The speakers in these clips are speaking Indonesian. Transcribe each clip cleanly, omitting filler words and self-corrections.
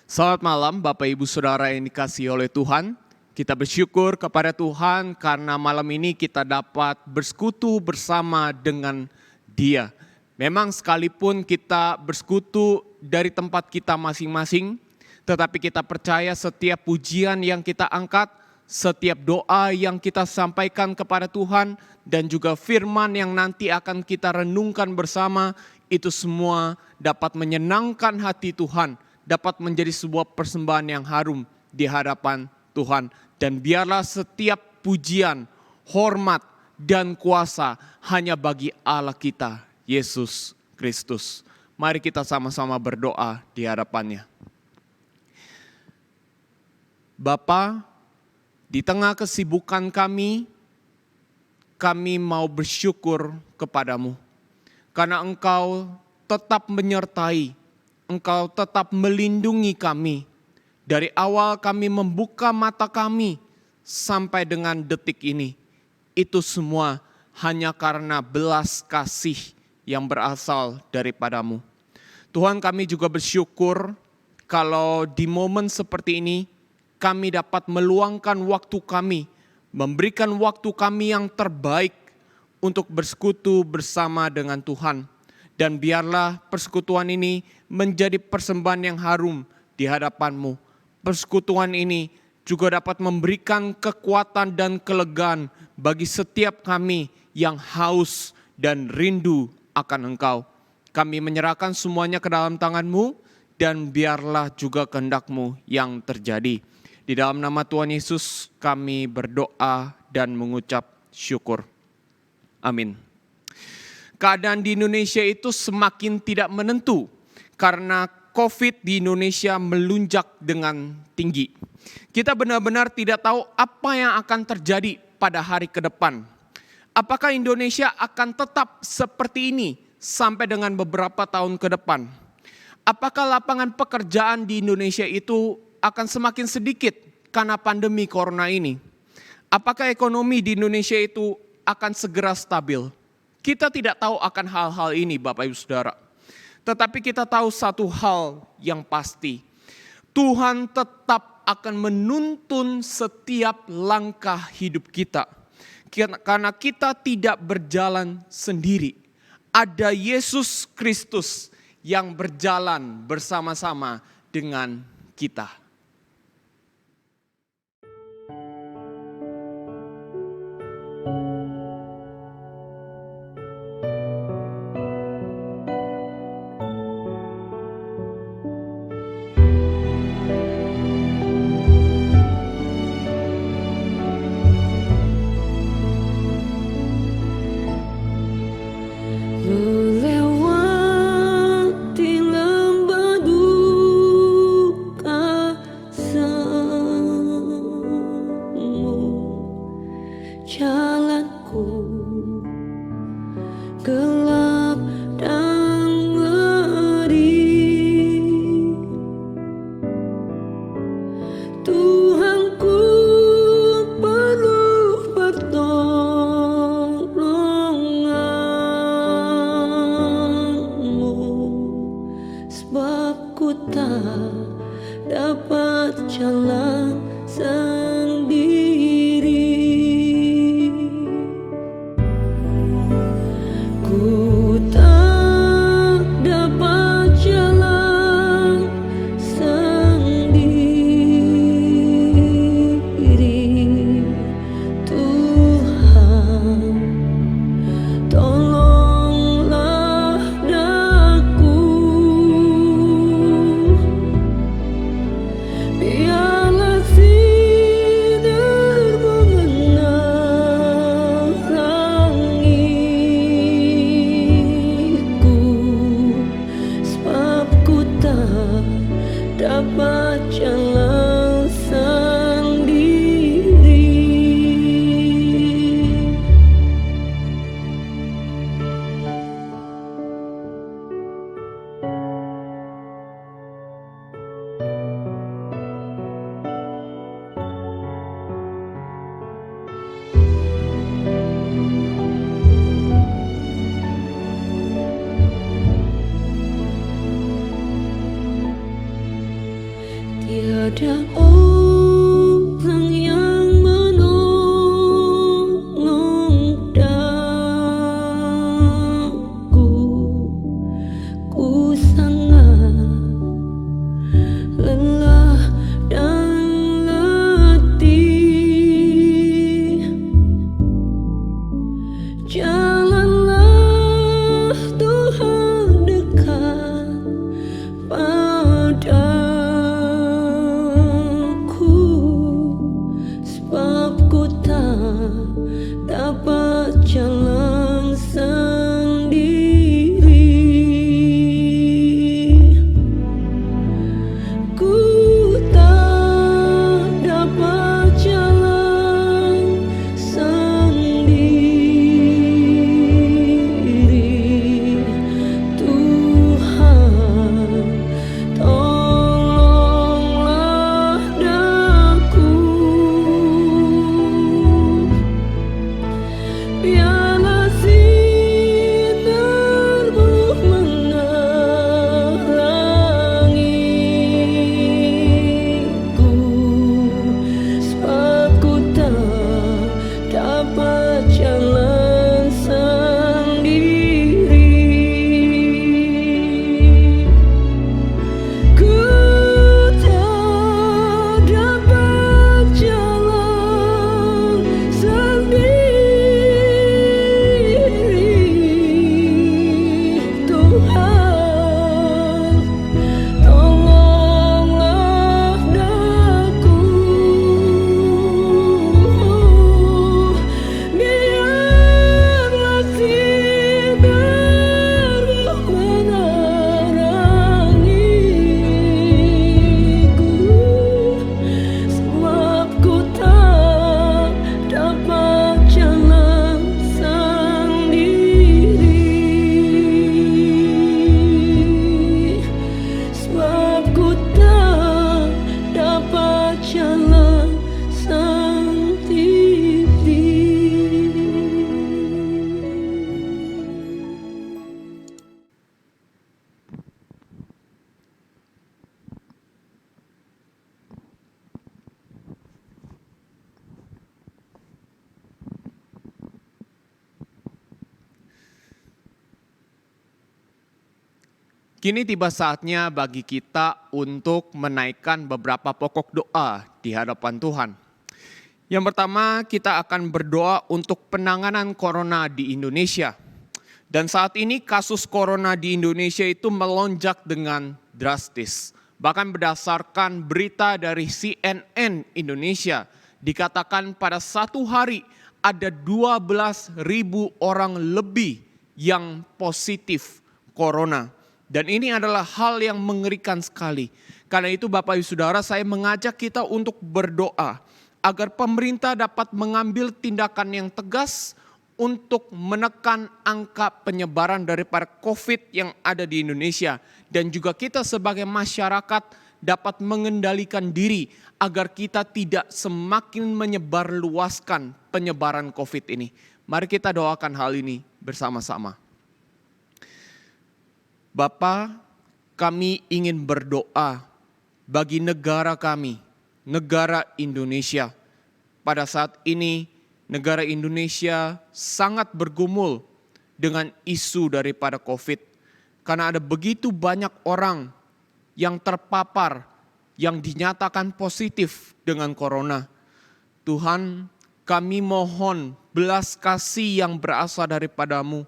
Selamat malam Bapak Ibu Saudara yang dikasihi oleh Tuhan. Kita bersyukur kepada Tuhan karena malam ini kita dapat bersekutu bersama dengan Dia. Memang sekalipun kita bersekutu dari tempat kita masing-masing, tetapi kita percaya setiap pujian yang kita angkat, setiap doa yang kita sampaikan kepada Tuhan, dan juga firman yang nanti akan kita renungkan bersama, itu semua dapat menyenangkan hati Tuhan, dapat menjadi sebuah persembahan yang harum di hadapan Tuhan. Dan biarlah setiap pujian, hormat, dan kuasa hanya bagi Allah kita, Yesus Kristus. Mari kita sama-sama berdoa di hadapannya. Bapa, di tengah kesibukan kami mau bersyukur kepadamu. Karena Engkau tetap menyertai, Engkau tetap melindungi kami. Dari awal kami membuka mata kami sampai dengan detik ini. Itu semua hanya karena belas kasih yang berasal daripadamu. Tuhan, kami juga bersyukur kalau di momen seperti ini kami dapat meluangkan waktu kami, memberikan waktu kami yang terbaik untuk bersekutu bersama dengan Tuhan. Dan biarlah persekutuan ini menjadi persembahan yang harum di hadapan-Mu. Persekutuan ini juga dapat memberikan kekuatan dan kelegaan bagi setiap kami yang haus dan rindu akan Engkau. Kami menyerahkan semuanya ke dalam tangan-Mu dan biarlah juga kehendak-Mu yang terjadi. Di dalam nama Tuhan Yesus kami berdoa dan mengucap syukur. Amin. Keadaan di Indonesia itu semakin tidak menentu karena COVID di Indonesia melunjak dengan tinggi. Kita benar-benar tidak tahu apa yang akan terjadi pada hari ke depan. Apakah Indonesia akan tetap seperti ini sampai dengan beberapa tahun ke depan? Apakah lapangan pekerjaan di Indonesia itu akan semakin sedikit karena pandemi corona ini? Apakah ekonomi di Indonesia itu akan segera stabil? Kita tidak tahu akan hal-hal ini Bapak Ibu Saudara. Tetapi kita tahu satu hal yang pasti. Tuhan tetap akan menuntun setiap langkah hidup kita. Karena kita tidak berjalan sendiri. Ada Yesus Kristus yang berjalan bersama-sama dengan kita. Tiada orang yang menolong daku. Ku sangat lelah dan letih. Jalanlah Tuhan dekat padaku, sebab ku tak dapat jalan sendiri. Ku tak dapat jalan sendiri. Tuhan, tolonglah daku. Biarlah sinar-Mu menerangiku, sebab ku tak dapat jalan sendiri. Ku tak dapat jalan sendiri. Tuhan, tolonglah daku. Biarlah sinar-Mu menerangiku, sebab ku tak dapat jalan sendiri. Sebab ku tak dapat jalan sendiri. Kini tiba saatnya bagi kita untuk menaikkan beberapa pokok doa di hadapan Tuhan. Yang pertama, kita akan berdoa untuk penanganan corona di Indonesia. Dan saat ini kasus corona di Indonesia itu melonjak dengan drastis. Bahkan berdasarkan berita dari CNN Indonesia, dikatakan pada satu hari ada 12.000 orang lebih yang positif corona. Dan ini adalah hal yang mengerikan sekali. Karena itu Bapak Ibu Saudara, saya mengajak kita untuk berdoa agar pemerintah dapat mengambil tindakan yang tegas untuk menekan angka penyebaran daripada COVID yang ada di Indonesia. Dan juga kita sebagai masyarakat dapat mengendalikan diri agar kita tidak semakin menyebarluaskan penyebaran COVID ini. Mari kita doakan hal ini bersama-sama. Bapa, kami ingin berdoa bagi negara kami, negara Indonesia. Pada saat ini, negara Indonesia sangat bergumul dengan isu daripada COVID. Karena ada begitu banyak orang yang terpapar, yang dinyatakan positif dengan corona. Tuhan, kami mohon belas kasih yang berasal daripada-Mu.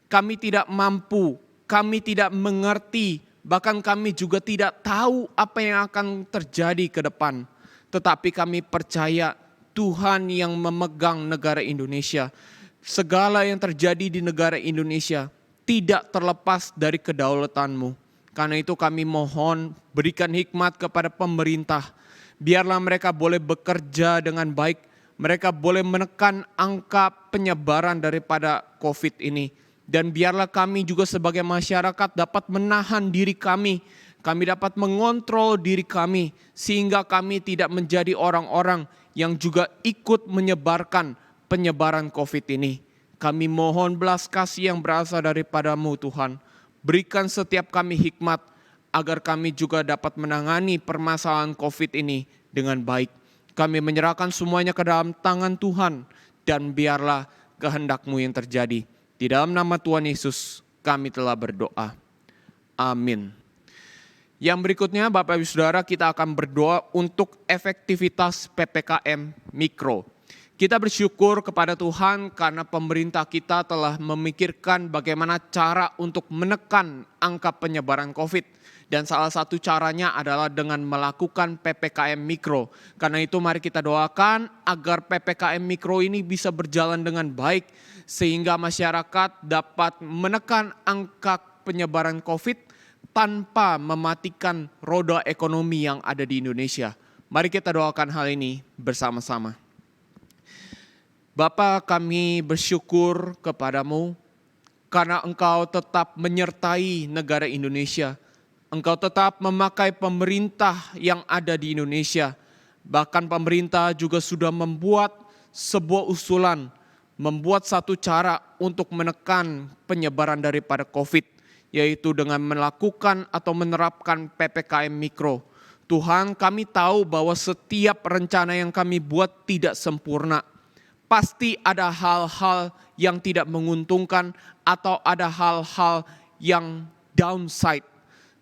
Kami tidak mampu, kami tidak mengerti, bahkan kami juga tidak tahu apa yang akan terjadi ke depan. Tetapi kami percaya Tuhan yang memegang negara Indonesia. Segala yang terjadi di negara Indonesia tidak terlepas dari kedaulatan-Mu. Karena itu kami mohon berikan hikmat kepada pemerintah. Biarlah mereka boleh bekerja dengan baik. Mereka boleh menekan angka penyebaran daripada COVID ini. Dan biarlah kami juga sebagai masyarakat dapat menahan diri kami. Kami dapat mengontrol diri kami. Sehingga kami tidak menjadi orang-orang yang juga ikut menyebarkan penyebaran COVID ini. Kami mohon belas kasih yang berasal daripada-Mu Tuhan. Berikan setiap kami hikmat agar kami juga dapat menangani permasalahan COVID ini dengan baik. Kami menyerahkan semuanya ke dalam tangan Tuhan, dan biarlah kehendak-Mu yang terjadi. Di dalam nama Tuhan Yesus kami telah berdoa. Amin. Yang berikutnya Bapak Ibu Saudara, kita akan berdoa untuk efektivitas PPKM Mikro. Kita bersyukur kepada Tuhan karena pemerintah kita telah memikirkan bagaimana cara untuk menekan angka penyebaran COVID. Dan salah satu caranya adalah dengan melakukan PPKM Mikro. Karena itu mari kita doakan agar PPKM Mikro ini bisa berjalan dengan baik, sehingga masyarakat dapat menekan angka penyebaran COVID tanpa mematikan roda ekonomi yang ada di Indonesia. Mari kita doakan hal ini bersama-sama. Bapa, kami bersyukur kepadamu karena Engkau tetap menyertai negara Indonesia. Engkau tetap memakai pemerintah yang ada di Indonesia. Bahkan pemerintah juga sudah membuat sebuah usulan, membuat satu cara untuk menekan penyebaran daripada COVID, yaitu dengan melakukan atau menerapkan PPKM Mikro. Tuhan, kami tahu bahwa setiap rencana yang kami buat tidak sempurna. Pasti ada hal-hal yang tidak menguntungkan atau ada hal-hal yang downside.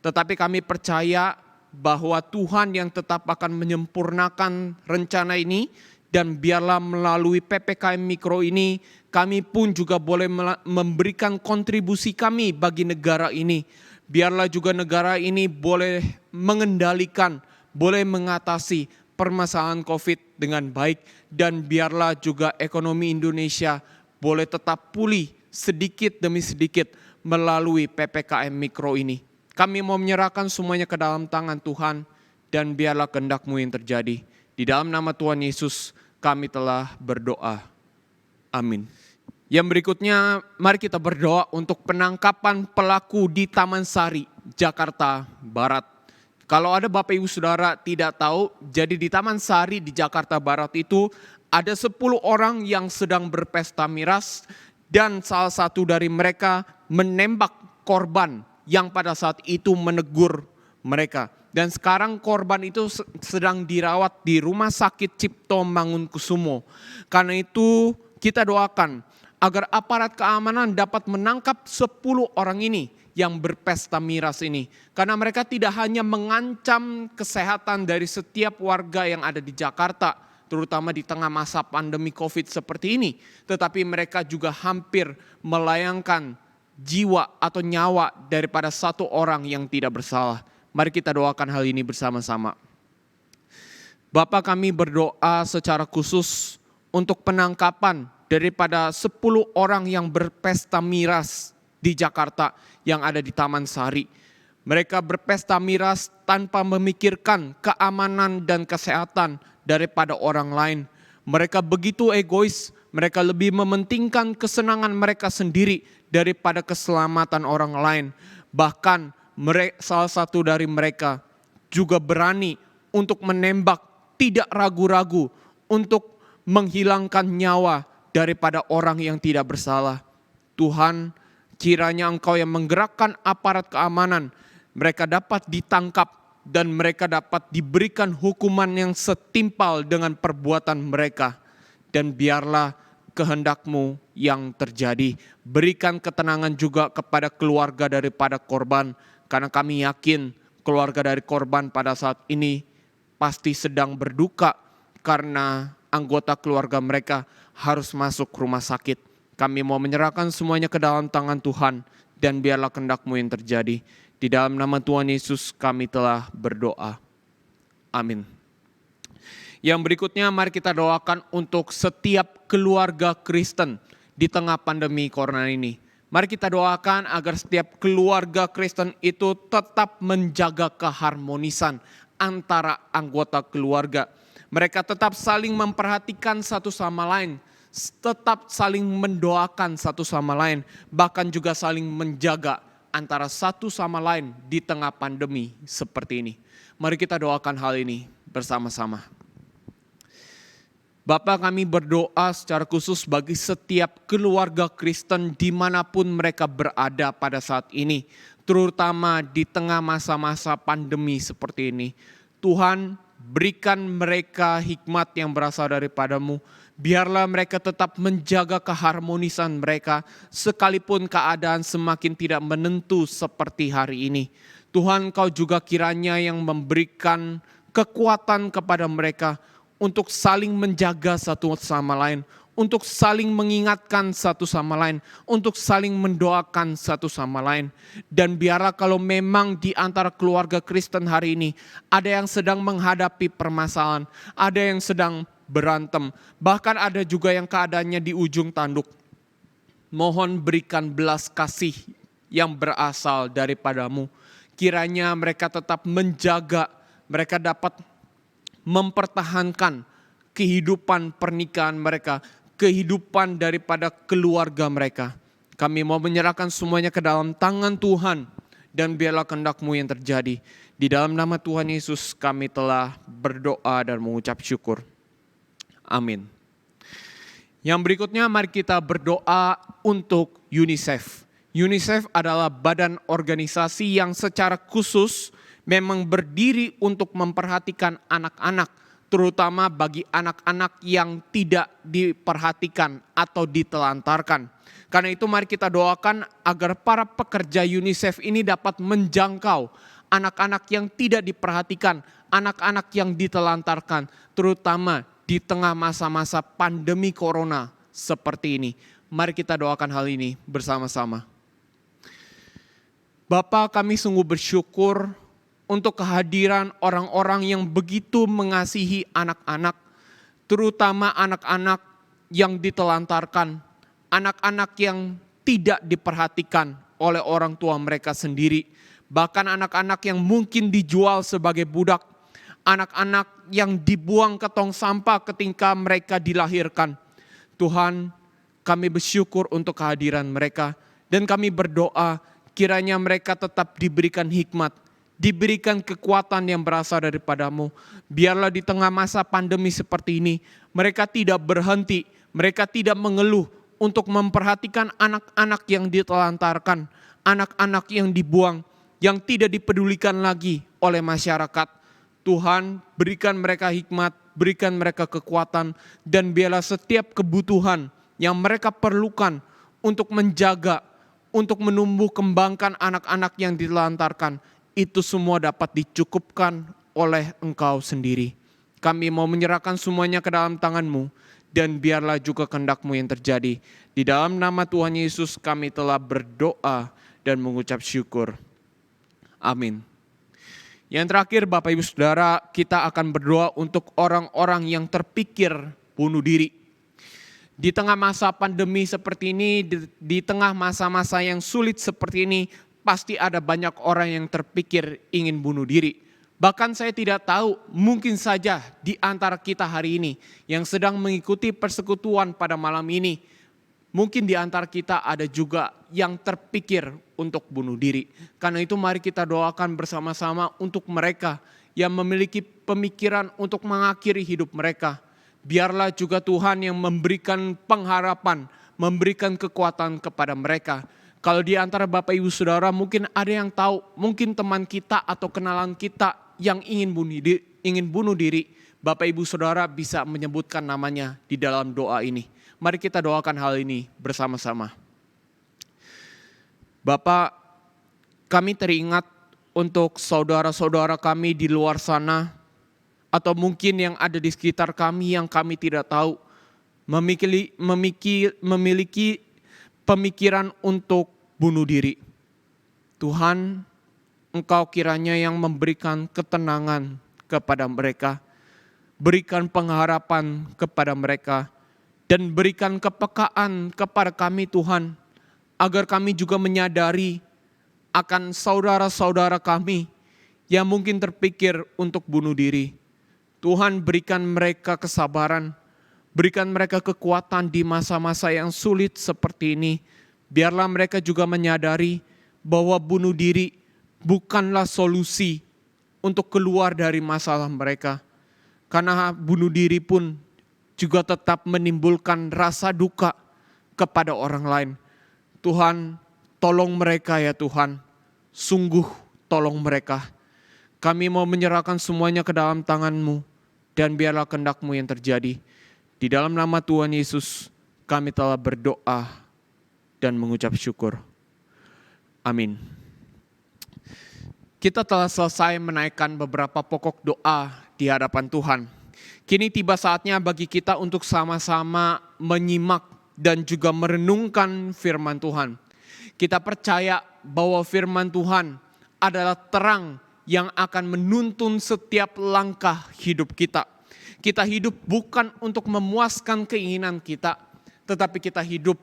Tetapi kami percaya bahwa Tuhan yang tetap akan menyempurnakan rencana ini, dan biarlah melalui PPKM Mikro ini kami pun juga boleh memberikan kontribusi kami bagi negara ini. Biarlah juga negara ini boleh mengendalikan, boleh mengatasi permasalahan COVID dengan baik, dan biarlah juga ekonomi Indonesia boleh tetap pulih sedikit demi sedikit melalui PPKM Mikro ini. Kami mau menyerahkan semuanya ke dalam tangan Tuhan, dan biarlah kehendak-Mu yang terjadi. Di dalam nama Tuhan Yesus kami telah berdoa. Amin. Yang berikutnya, mari kita berdoa untuk penangkapan pelaku di Taman Sari, Jakarta Barat. Kalau ada Bapak Ibu Saudara tidak tahu, jadi di Taman Sari di Jakarta Barat itu ada 10 orang yang sedang berpesta miras, dan salah satu dari mereka menembak korban yang pada saat itu menegur mereka. Dan sekarang korban itu sedang dirawat di Rumah Sakit Cipto Mangunkusumo. Karena itu kita doakan agar aparat keamanan dapat menangkap 10 orang ini yang berpesta miras ini. Karena mereka tidak hanya mengancam kesehatan dari setiap warga yang ada di Jakarta, terutama di tengah masa pandemi COVID seperti ini, tetapi mereka juga hampir melayangkan jiwa atau nyawa daripada satu orang yang tidak bersalah. Mari kita doakan hal ini bersama-sama. Bapa, kami berdoa secara khusus untuk penangkapan daripada 10 orang yang berpesta miras di Jakarta yang ada di Taman Sari. Mereka berpesta miras tanpa memikirkan keamanan dan kesehatan daripada orang lain. Mereka begitu egois, mereka lebih mementingkan kesenangan mereka sendiri daripada keselamatan orang lain. Bahkan salah satu dari mereka juga berani untuk menembak, tidak ragu-ragu untuk menghilangkan nyawa daripada orang yang tidak bersalah. Tuhan, kiranya Engkau yang menggerakkan aparat keamanan, mereka dapat ditangkap dan mereka dapat diberikan hukuman yang setimpal dengan perbuatan mereka. Dan biarlah kehendak-Mu yang terjadi. Berikan ketenangan juga kepada keluarga daripada korban, karena kami yakin keluarga dari korban pada saat ini pasti sedang berduka karena anggota keluarga mereka harus masuk rumah sakit. Kami mau menyerahkan semuanya ke dalam tangan Tuhan, dan biarlah kehendak-Mu yang terjadi. Di dalam nama Tuhan Yesus kami telah berdoa. Amin. Yang berikutnya mari kita doakan untuk setiap keluarga Kristen di tengah pandemi corona ini. Mari kita doakan agar setiap keluarga Kristen itu tetap menjaga keharmonisan antara anggota keluarga. Mereka tetap saling memperhatikan satu sama lain, tetap saling mendoakan satu sama lain, bahkan juga saling menjaga antara satu sama lain di tengah pandemi seperti ini. Mari kita doakan hal ini bersama-sama. Bapa, kami berdoa secara khusus bagi setiap keluarga Kristen dimanapun mereka berada pada saat ini. terutama di tengah masa-masa pandemi seperti ini. Tuhan, berikan mereka hikmat yang berasal daripadamu. Biarlah mereka tetap menjaga keharmonisan mereka sekalipun keadaan semakin tidak menentu seperti hari ini. Tuhan, Kau juga kiranya yang memberikan kekuatan kepada mereka untuk saling menjaga satu sama lain, untuk saling mengingatkan satu sama lain, untuk saling mendoakan satu sama lain. Dan biarlah kalau memang di antara keluarga Kristen hari ini ada yang sedang menghadapi permasalahan, ada yang sedang berantem, bahkan ada juga yang keadaannya di ujung tanduk. Mohon berikan belas kasih yang berasal daripadamu. Kiranya mereka tetap menjaga, mereka dapat mempertahankan kehidupan pernikahan mereka, kehidupan daripada keluarga mereka. Kami mau menyerahkan semuanya ke dalam tangan Tuhan, dan biarlah kehendak-Mu yang terjadi. Di dalam nama Tuhan Yesus kami telah berdoa dan mengucap syukur. Amin. Yang berikutnya mari kita berdoa untuk UNICEF. UNICEF adalah badan organisasi yang secara khusus memang berdiri untuk memperhatikan anak-anak, terutama bagi anak-anak yang tidak diperhatikan atau ditelantarkan. Karena itu mari kita doakan agar para pekerja UNICEF ini dapat menjangkau anak-anak yang tidak diperhatikan, anak-anak yang ditelantarkan, terutama di tengah masa-masa pandemi corona seperti ini. Mari kita doakan hal ini bersama-sama. Bapa, kami sungguh bersyukur untuk kehadiran orang-orang yang begitu mengasihi anak-anak, terutama anak-anak yang ditelantarkan, anak-anak yang tidak diperhatikan oleh orang tua mereka sendiri, bahkan anak-anak yang mungkin dijual sebagai budak, anak-anak yang dibuang ke tong sampah ketika mereka dilahirkan. Tuhan, kami bersyukur untuk kehadiran mereka dan kami berdoa kiranya mereka tetap diberikan hikmat, diberikan kekuatan yang berasal daripadamu. Biarlah di tengah masa pandemi seperti ini, mereka tidak berhenti, mereka tidak mengeluh untuk memperhatikan anak-anak yang ditelantarkan, anak-anak yang dibuang, yang tidak dipedulikan lagi oleh masyarakat. Tuhan, berikan mereka hikmat, berikan mereka kekuatan, dan biarlah setiap kebutuhan yang mereka perlukan untuk menjaga, untuk menumbuh kembangkan anak-anak yang ditelantarkan, itu semua dapat dicukupkan oleh Engkau sendiri. Kami mau menyerahkan semuanya ke dalam tangan-Mu, dan biarlah juga kehendak-Mu yang terjadi. Di dalam nama Tuhan Yesus kami telah berdoa dan mengucap syukur. Amin. Yang terakhir Bapak Ibu Saudara, kita akan berdoa untuk orang-orang yang terpikir bunuh diri. Di tengah masa pandemi seperti ini, di tengah masa-masa yang sulit seperti ini, pasti ada banyak orang yang terpikir ingin bunuh diri. Bahkan saya tidak tahu, mungkin saja di antara kita hari ini yang sedang mengikuti persekutuan pada malam ini, mungkin di antara kita ada juga yang terpikir untuk bunuh diri. Karena itu mari kita doakan bersama-sama untuk mereka yang memiliki pemikiran untuk mengakhiri hidup mereka. Biarlah juga Tuhan yang memberikan pengharapan, memberikan kekuatan kepada mereka. Kalau di antara Bapak Ibu Saudara mungkin ada yang tahu, mungkin teman kita atau kenalan kita yang ingin bunuh diri, Bapak Ibu Saudara bisa menyebutkan namanya di dalam doa ini. Mari kita doakan hal ini bersama-sama. Bapak, kami teringat untuk saudara-saudara kami di luar sana, atau mungkin yang ada di sekitar kami yang kami tidak tahu, memiliki pemikiran untuk bunuh diri. Tuhan, Engkau kiranya yang memberikan ketenangan kepada mereka, berikan pengharapan kepada mereka, dan berikan kepekaan kepada kami Tuhan, agar kami juga menyadari akan saudara-saudara kami yang mungkin terpikir untuk bunuh diri. Tuhan, berikan mereka kesabaran, berikan mereka kekuatan di masa-masa yang sulit seperti ini. Biarlah mereka juga menyadari bahwa bunuh diri bukanlah solusi untuk keluar dari masalah mereka. Karena bunuh diri pun juga tetap menimbulkan rasa duka kepada orang lain. Tuhan, tolong mereka ya Tuhan, sungguh tolong mereka. Kami mau menyerahkan semuanya ke dalam tangan-Mu, dan biarlah kehendak-Mu yang terjadi. Di dalam nama Tuhan Yesus, kami telah berdoa dan mengucap syukur. Amin. Kita telah selesai menaikkan beberapa pokok doa di hadapan Tuhan. Kini tiba saatnya bagi kita untuk sama-sama menyimak dan juga merenungkan firman Tuhan. Kita percaya bahwa firman Tuhan adalah terang yang akan menuntun setiap langkah hidup kita. Kita hidup bukan untuk memuaskan keinginan kita, tetapi kita hidup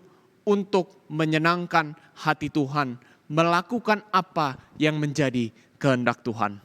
untuk menyenangkan hati Tuhan, melakukan apa yang menjadi kehendak Tuhan.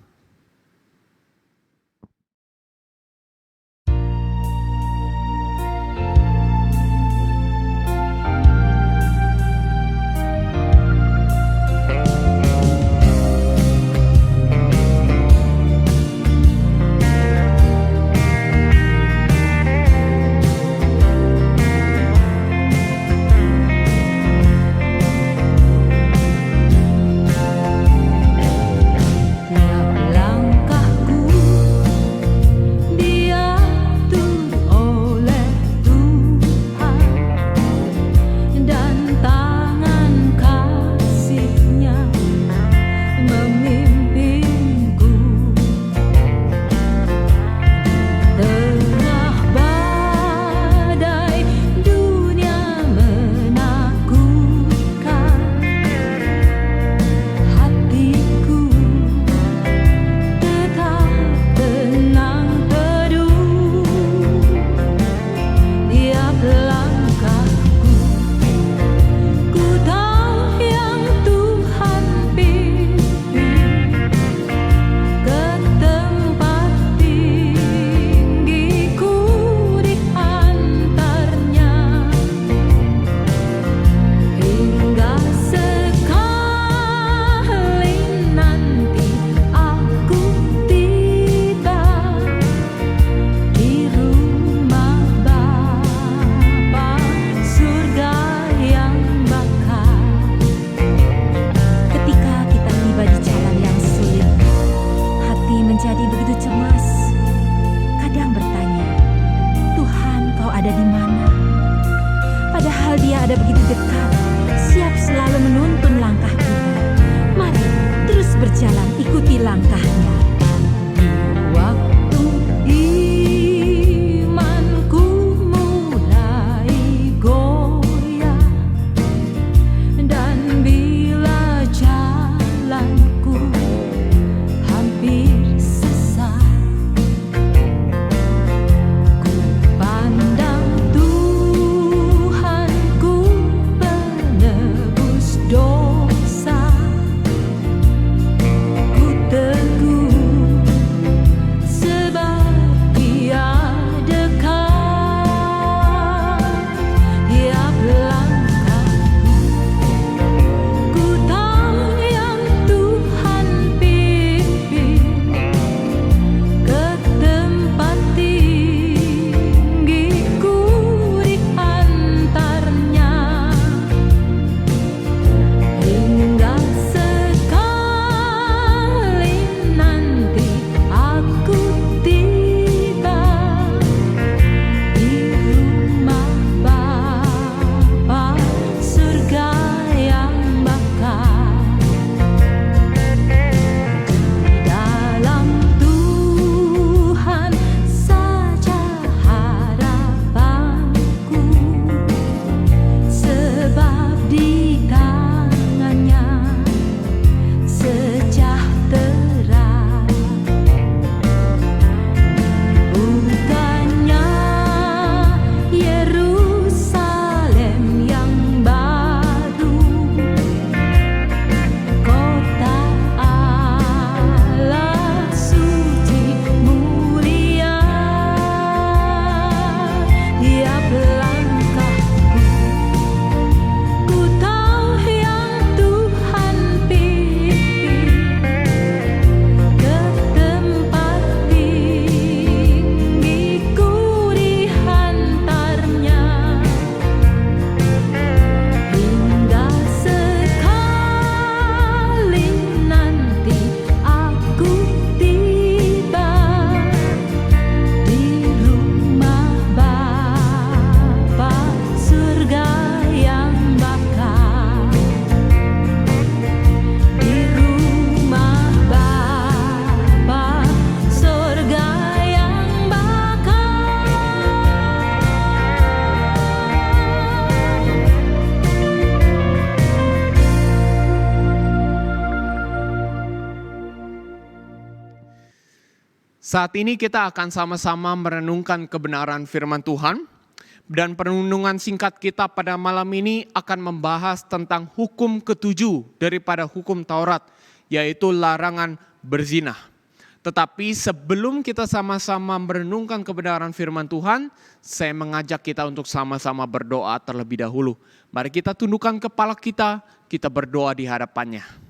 Saat ini kita akan sama-sama merenungkan kebenaran firman Tuhan. Dan perenungan singkat kita pada malam ini akan membahas tentang hukum ketujuh daripada hukum Taurat, yaitu larangan berzina. Tetapi sebelum kita sama-sama merenungkan kebenaran firman Tuhan, saya mengajak kita untuk sama-sama berdoa terlebih dahulu. Mari kita tundukkan kepala kita berdoa di hadapannya.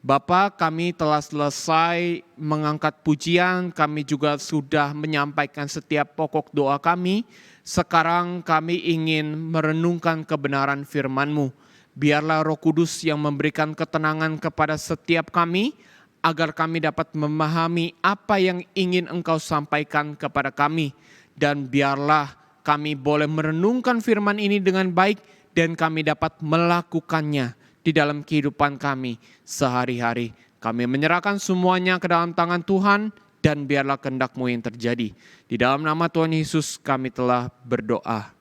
Bapa, kami telah selesai mengangkat pujian, kami juga sudah menyampaikan setiap pokok doa kami. Sekarang kami ingin merenungkan kebenaran firman-Mu. Biarlah Roh Kudus yang memberikan ketenangan kepada setiap kami, agar kami dapat memahami apa yang ingin Engkau sampaikan kepada kami. Dan biarlah kami boleh merenungkan firman ini dengan baik, dan kami dapat melakukannya di dalam kehidupan kami sehari-hari. Kami menyerahkan semuanya ke dalam tangan Tuhan, dan biarlah kehendak-Mu yang terjadi. Di dalam nama Tuhan Yesus kami telah berdoa.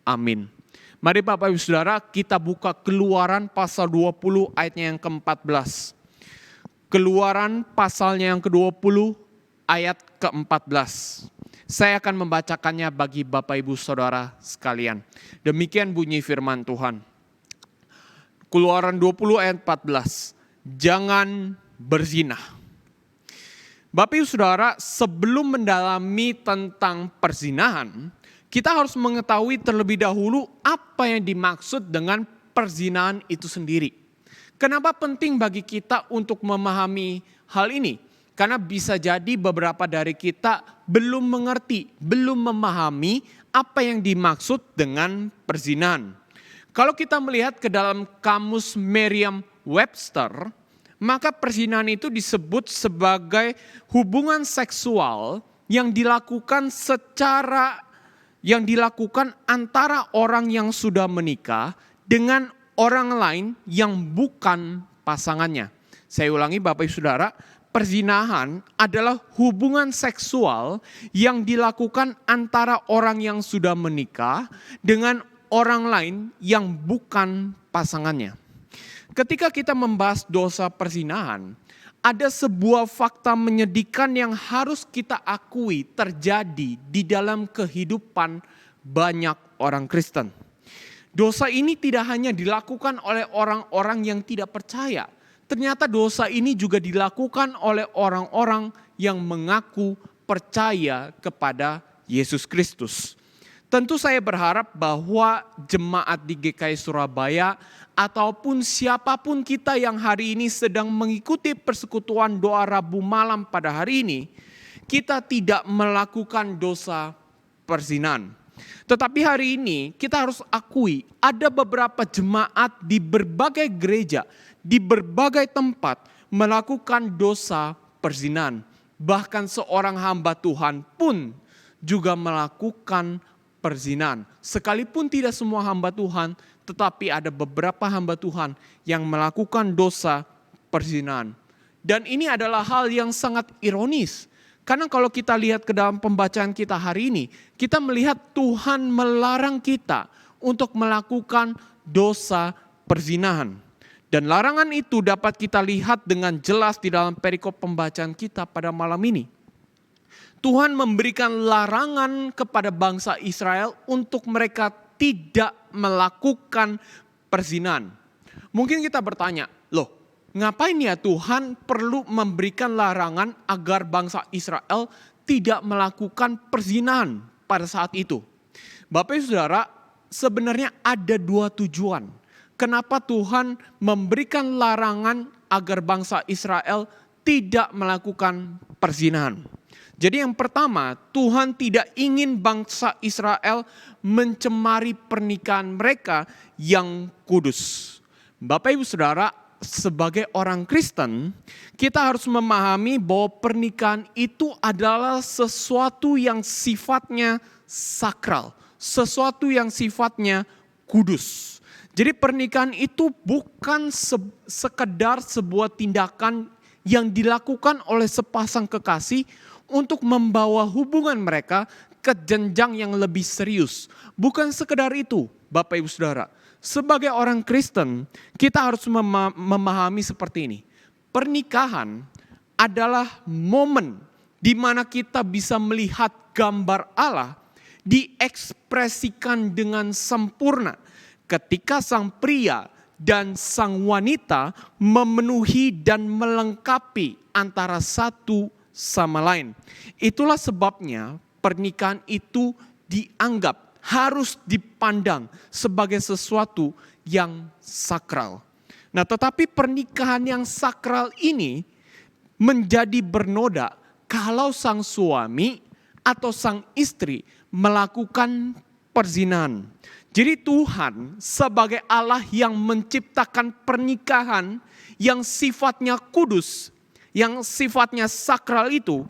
Amin. Mari Bapak Ibu Saudara, kita buka Keluaran pasal 20 ayatnya yang ke-14. Keluaran pasalnya yang ke-20 ayat ke-14. Saya akan membacakannya bagi Bapak Ibu Saudara sekalian. Demikian bunyi firman Tuhan. Keluaran 20 ayat 14. Jangan berzina. Bapak Ibu Saudara, sebelum mendalami tentang perzinahan, kita harus mengetahui terlebih dahulu apa yang dimaksud dengan perzinahan itu sendiri. Kenapa penting bagi kita untuk memahami hal ini? Karena bisa jadi beberapa dari kita belum mengerti, belum memahami apa yang dimaksud dengan perzinahan. Kalau kita melihat ke dalam kamus Merriam-Webster, maka perzinahan itu disebut sebagai hubungan seksual yang dilakukan antara orang yang sudah menikah dengan orang lain yang bukan pasangannya. Saya ulangi Bapak Ibu Saudara, perzinahan adalah hubungan seksual yang dilakukan antara orang yang sudah menikah dengan orang lain yang bukan pasangannya. Ketika kita membahas dosa perzinahan, ada sebuah fakta menyedihkan yang harus kita akui terjadi di dalam kehidupan banyak orang Kristen. Dosa ini tidak hanya dilakukan oleh orang-orang yang tidak percaya. Ternyata dosa ini juga dilakukan oleh orang-orang yang mengaku percaya kepada Yesus Kristus. Tentu saya berharap bahwa jemaat di GKI Surabaya ataupun siapapun kita yang hari ini sedang mengikuti persekutuan doa Rabu malam pada hari ini, kita tidak melakukan dosa perzinahan. Tetapi hari ini kita harus akui ada beberapa jemaat di berbagai gereja, di berbagai tempat melakukan dosa perzinahan. Bahkan seorang hamba Tuhan pun juga melakukan perzinahan. Sekalipun tidak semua hamba Tuhan, tetapi ada beberapa hamba Tuhan yang melakukan dosa perzinahan. Dan ini adalah hal yang sangat ironis. Karena kalau kita lihat ke dalam pembacaan kita hari ini, kita melihat Tuhan melarang kita untuk melakukan dosa perzinahan. Dan larangan itu dapat kita lihat dengan jelas di dalam perikop pembacaan kita pada malam ini. Tuhan memberikan larangan kepada bangsa Israel untuk mereka tidak melakukan perzinahan. Mungkin kita bertanya, loh ngapain ya Tuhan perlu memberikan larangan agar bangsa Israel tidak melakukan perzinahan pada saat itu? Bapak Ibu Saudara, sebenarnya ada dua tujuan. Kenapa Tuhan memberikan larangan agar bangsa Israel tidak melakukan perzinahan? Jadi yang pertama, Tuhan tidak ingin bangsa Israel mencemari pernikahan mereka yang kudus. Bapak Ibu Saudara, sebagai orang Kristen, kita harus memahami bahwa pernikahan itu adalah sesuatu yang sifatnya sakral, sesuatu yang sifatnya kudus. Jadi pernikahan itu bukan sekedar sebuah tindakan yang dilakukan oleh sepasang kekasih untuk membawa hubungan mereka ke jenjang yang lebih serius. Bukan sekedar itu, Bapak Ibu Saudara. Sebagai orang Kristen, kita harus memahami seperti ini. Pernikahan adalah momen di mana kita bisa melihat gambar Allah diekspresikan dengan sempurna ketika sang pria dan sang wanita memenuhi dan melengkapi antara satu sama lain. Itulah sebabnya pernikahan itu dianggap harus dipandang sebagai sesuatu yang sakral. Nah, tetapi pernikahan yang sakral ini menjadi bernoda kalau sang suami atau sang istri melakukan perzinahan. Jadi Tuhan sebagai Allah yang menciptakan pernikahan yang sifatnya kudus, yang sifatnya sakral itu,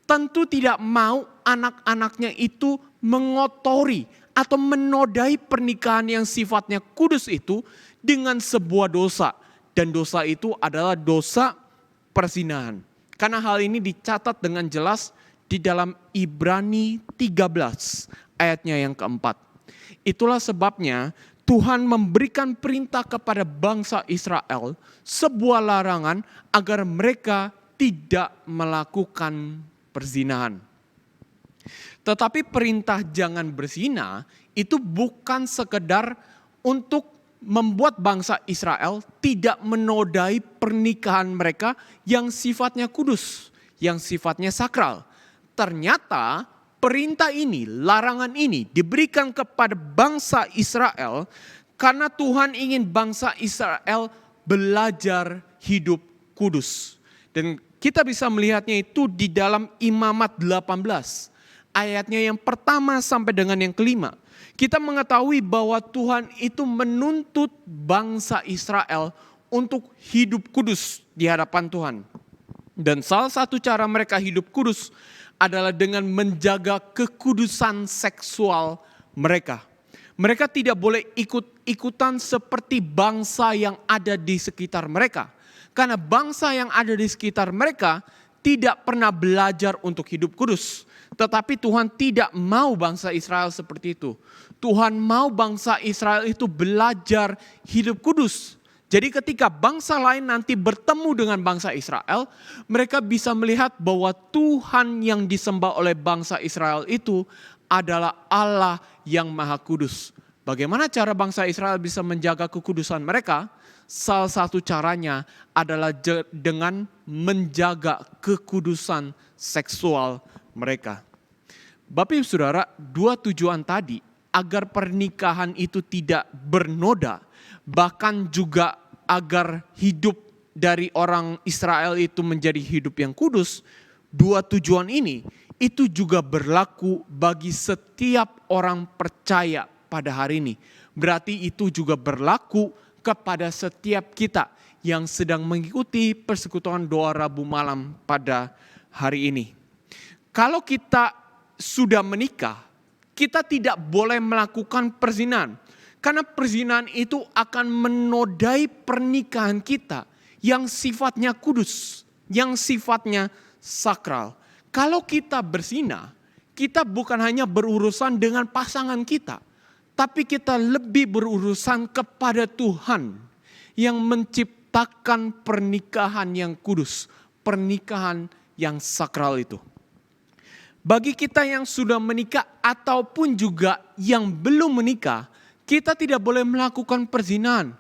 tentu tidak mau anak-anaknya itu mengotori atau menodai pernikahan yang sifatnya kudus itu dengan sebuah dosa. Dan dosa itu adalah dosa perzinahan. Karena hal ini dicatat dengan jelas di dalam Ibrani 13 ayatnya yang keempat. Itulah sebabnya Tuhan memberikan perintah kepada bangsa Israel sebuah larangan agar mereka tidak melakukan perzinahan. Tetapi perintah jangan berzina itu bukan sekedar untuk membuat bangsa Israel tidak menodai pernikahan mereka yang sifatnya kudus, yang sifatnya sakral. Ternyata perintah ini, larangan ini diberikan kepada bangsa Israel karena Tuhan ingin bangsa Israel belajar hidup kudus. Dan kita bisa melihatnya itu di dalam Imamat 18. Ayatnya yang pertama sampai dengan yang kelima. Kita mengetahui bahwa Tuhan itu menuntut bangsa Israel untuk hidup kudus di hadapan Tuhan. Dan salah satu cara mereka hidup kudus adalah dengan menjaga kekudusan seksual mereka. Mereka tidak boleh ikut-ikutan seperti bangsa yang ada di sekitar mereka. Karena bangsa yang ada di sekitar mereka tidak pernah belajar untuk hidup kudus. Tetapi Tuhan tidak mau bangsa Israel seperti itu. Tuhan mau bangsa Israel itu belajar hidup kudus. Jadi ketika bangsa lain nanti bertemu dengan bangsa Israel, mereka bisa melihat bahwa Tuhan yang disembah oleh bangsa Israel itu adalah Allah yang Maha Kudus. Bagaimana cara bangsa Israel bisa menjaga kekudusan mereka? Salah satu caranya adalah dengan menjaga kekudusan seksual mereka. Bapak Ibu Saudara, dua tujuan tadi agar pernikahan itu tidak bernoda, bahkan juga agar hidup dari orang Israel itu menjadi hidup yang kudus. Dua tujuan ini itu juga berlaku bagi setiap orang percaya pada hari ini. Berarti itu juga berlaku kepada setiap kita yang sedang mengikuti persekutuan doa Rabu malam pada hari ini. Kalau kita sudah menikah, kita tidak boleh melakukan perzinahan. Karena perzinahan itu akan menodai pernikahan kita yang sifatnya kudus, yang sifatnya sakral. Kalau kita berzina, kita bukan hanya berurusan dengan pasangan kita, tapi kita lebih berurusan kepada Tuhan yang menciptakan pernikahan yang kudus, pernikahan yang sakral itu. Bagi kita yang sudah menikah ataupun juga yang belum menikah, kita tidak boleh melakukan perzinahan.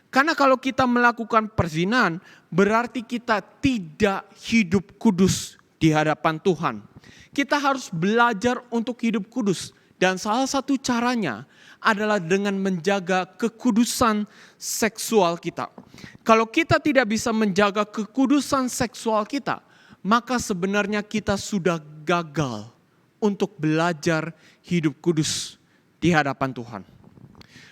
Karena kalau kita melakukan perzinahan, berarti kita tidak hidup kudus di hadapan Tuhan. Kita harus belajar untuk hidup kudus. Dan salah satu caranya adalah dengan menjaga kekudusan seksual kita. Kalau kita tidak bisa menjaga kekudusan seksual kita, maka sebenarnya kita sudah gagal untuk belajar hidup kudus di hadapan Tuhan.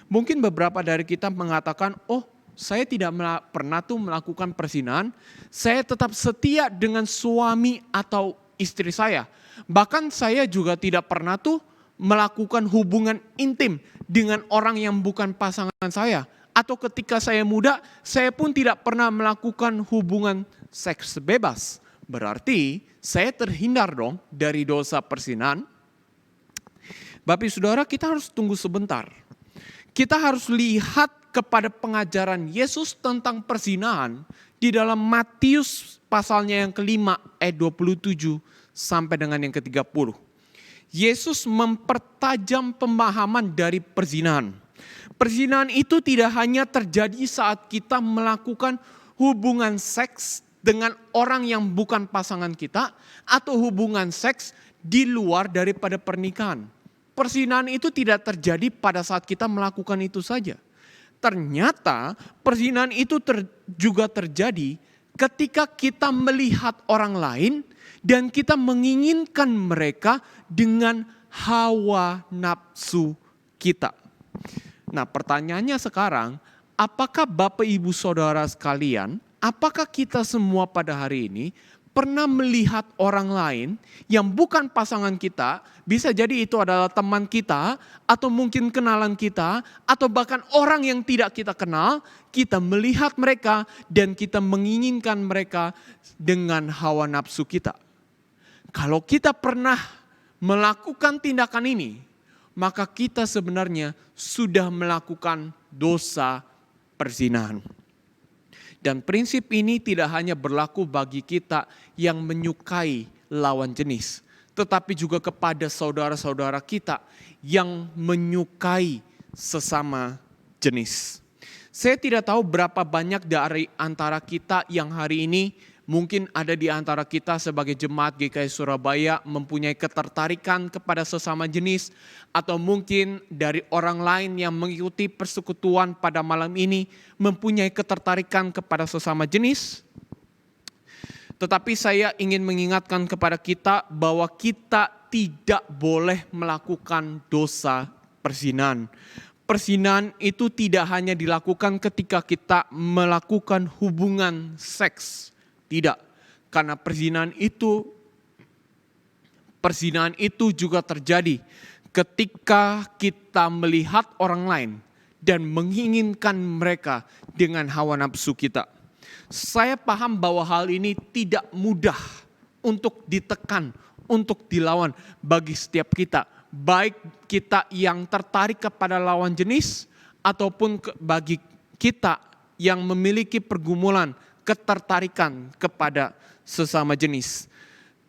Mungkin beberapa dari kita mengatakan, oh saya tidak pernah tuh melakukan perzinahan, saya tetap setia dengan suami atau istri saya. Bahkan saya juga tidak pernah tuh melakukan hubungan intim dengan orang yang bukan pasangan saya. Atau ketika saya muda, saya pun tidak pernah melakukan hubungan seks bebas. Berarti saya terhindar dong dari dosa perzinahan. Bapak Saudara, kita harus tunggu sebentar. Kita harus lihat kepada pengajaran Yesus tentang perzinahan di dalam Matius pasalnya yang kelima ayat 27 sampai dengan yang ke-30. Yesus mempertajam pemahaman dari perzinahan. Perzinahan itu tidak hanya terjadi saat kita melakukan hubungan seks dengan orang yang bukan pasangan kita atau hubungan seks di luar daripada pernikahan. Perzinahan itu tidak terjadi pada saat kita melakukan itu saja. Ternyata perzinahan itu juga terjadi ketika kita melihat orang lain dan kita menginginkan mereka dengan hawa nafsu kita. Nah, pertanyaannya sekarang, apakah Bapak Ibu Saudara sekalian, apakah kita semua pada hari ini pernah melihat orang lain yang bukan pasangan kita, bisa jadi itu adalah teman kita, atau mungkin kenalan kita, atau bahkan orang yang tidak kita kenal, kita melihat mereka dan kita menginginkan mereka dengan hawa nafsu kita. Kalau kita pernah melakukan tindakan ini, maka kita sebenarnya sudah melakukan dosa perzinahan. Dan prinsip ini tidak hanya berlaku bagi kita yang menyukai lawan jenis, tetapi juga kepada saudara-saudara kita yang menyukai sesama jenis. Saya tidak tahu berapa banyak dari antara kita yang hari ini, mungkin ada di antara kita sebagai jemaat GKI Surabaya mempunyai ketertarikan kepada sesama jenis, atau mungkin dari orang lain yang mengikuti persekutuan pada malam ini mempunyai ketertarikan kepada sesama jenis. Tetapi saya ingin mengingatkan kepada kita bahwa kita tidak boleh melakukan dosa perzinahan. Perzinahan itu tidak hanya dilakukan ketika kita melakukan hubungan seks. Tidak, karena perzinahan itu juga terjadi ketika kita melihat orang lain dan menginginkan mereka dengan hawa nafsu kita. Saya paham bahwa hal ini tidak mudah untuk ditekan, untuk dilawan bagi setiap kita. Baik kita yang tertarik kepada lawan jenis ataupun bagi kita yang memiliki pergumulan ketertarikan kepada sesama jenis.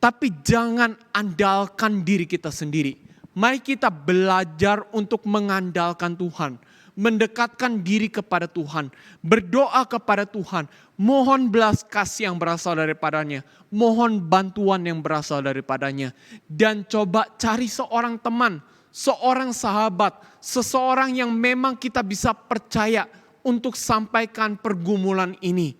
Tapi jangan andalkan diri kita sendiri. Mari kita belajar untuk mengandalkan Tuhan, mendekatkan diri kepada Tuhan, berdoa kepada Tuhan, mohon belas kasih yang berasal daripadanya, mohon bantuan yang berasal daripadanya, dan coba cari seorang teman, seorang sahabat, seseorang yang memang kita bisa percaya untuk sampaikan pergumulan ini.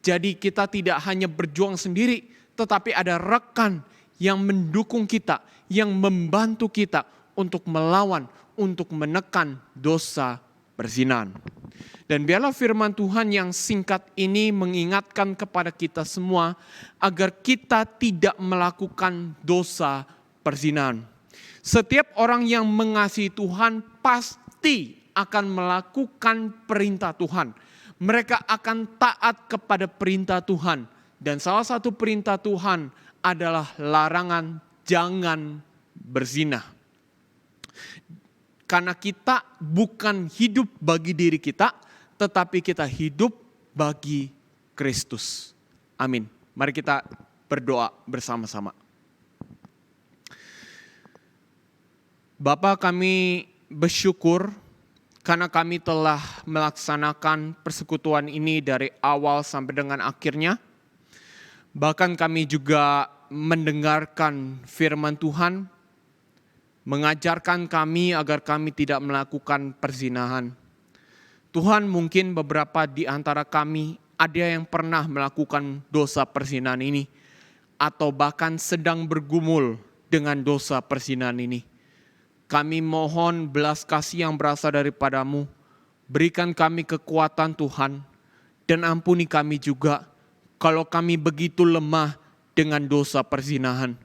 Jadi kita tidak hanya berjuang sendiri, tetapi ada rekan yang mendukung kita, yang membantu kita untuk melawan, untuk menekan dosa perzinahan. Dan biarlah firman Tuhan yang singkat ini mengingatkan kepada kita semua agar kita tidak melakukan dosa perzinahan. Setiap orang yang mengasihi Tuhan pasti akan melakukan perintah Tuhan. Mereka akan taat kepada perintah Tuhan. Dan salah satu perintah Tuhan adalah larangan jangan berzina. Karena kita bukan hidup bagi diri kita, tetapi kita hidup bagi Kristus. Amin. Mari kita berdoa bersama-sama. Bapa, kami bersyukur karena kami telah melaksanakan persekutuan ini dari awal sampai dengan akhirnya. Bahkan kami juga mendengarkan firman Tuhan, mengajarkan kami agar kami tidak melakukan perzinahan. Tuhan, mungkin beberapa di antara kami ada yang pernah melakukan dosa perzinahan ini, atau bahkan sedang bergumul dengan dosa perzinahan ini. Kami mohon belas kasih yang berasal daripadamu, berikan kami kekuatan Tuhan, dan ampuni kami juga kalau kami begitu lemah dengan dosa perzinahan.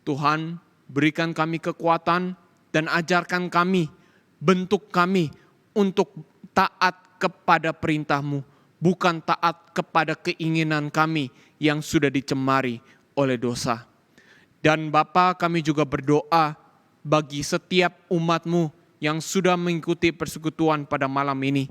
Tuhan, berikan kami kekuatan dan ajarkan kami, bentuk kami untuk taat kepada perintah-Mu, bukan taat kepada keinginan kami yang sudah dicemari oleh dosa. Dan Bapa, kami juga berdoa bagi setiap umat-Mu yang sudah mengikuti persekutuan pada malam ini.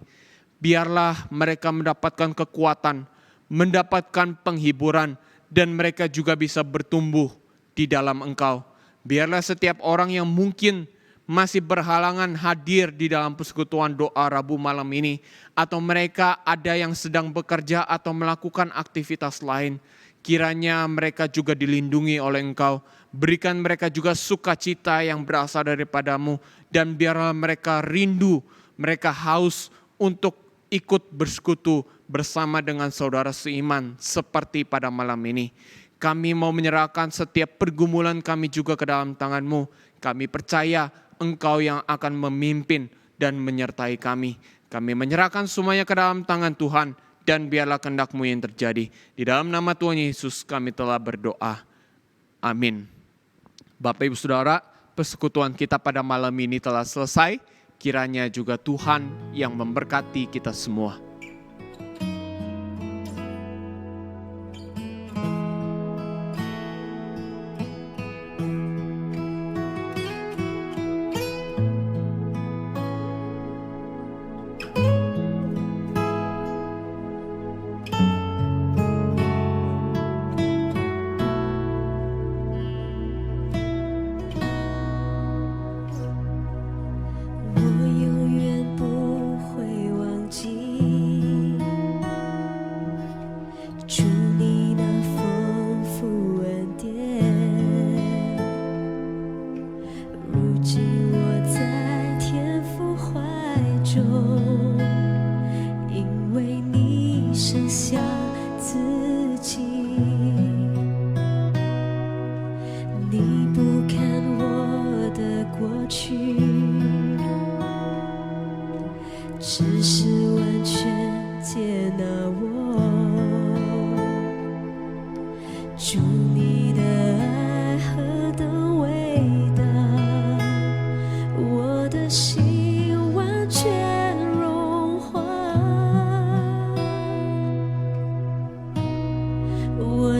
Biarlah mereka mendapatkan kekuatan, mendapatkan penghiburan, dan mereka juga bisa bertumbuh di dalam Engkau. Biarlah setiap orang yang mungkin masih berhalangan hadir di dalam persekutuan doa Rabu malam ini, atau mereka ada yang sedang bekerja atau melakukan aktivitas lain, kiranya mereka juga dilindungi oleh Engkau. Berikan mereka juga sukacita yang berasal daripadamu, dan biarlah mereka rindu, mereka haus untuk ikut bersekutu bersama dengan saudara seiman seperti pada malam ini. Kami mau menyerahkan setiap pergumulan kami juga ke dalam tangan-Mu. Kami percaya Engkau yang akan memimpin dan menyertai kami. Kami menyerahkan semuanya ke dalam tangan Tuhan, dan biarlah kehendak-Mu yang terjadi. Di dalam nama Tuhan Yesus kami telah berdoa. Amin. Bapak Ibu Saudara, persekutuan kita pada malam ini telah selesai. Kiranya juga Tuhan yang memberkati kita semua.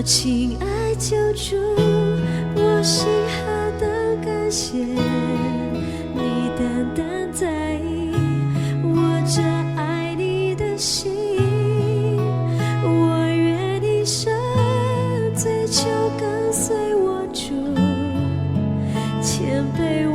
亲爱救主，我心何等感谢你单单在意我这爱你的心，我愿一生追求跟随我主，谦卑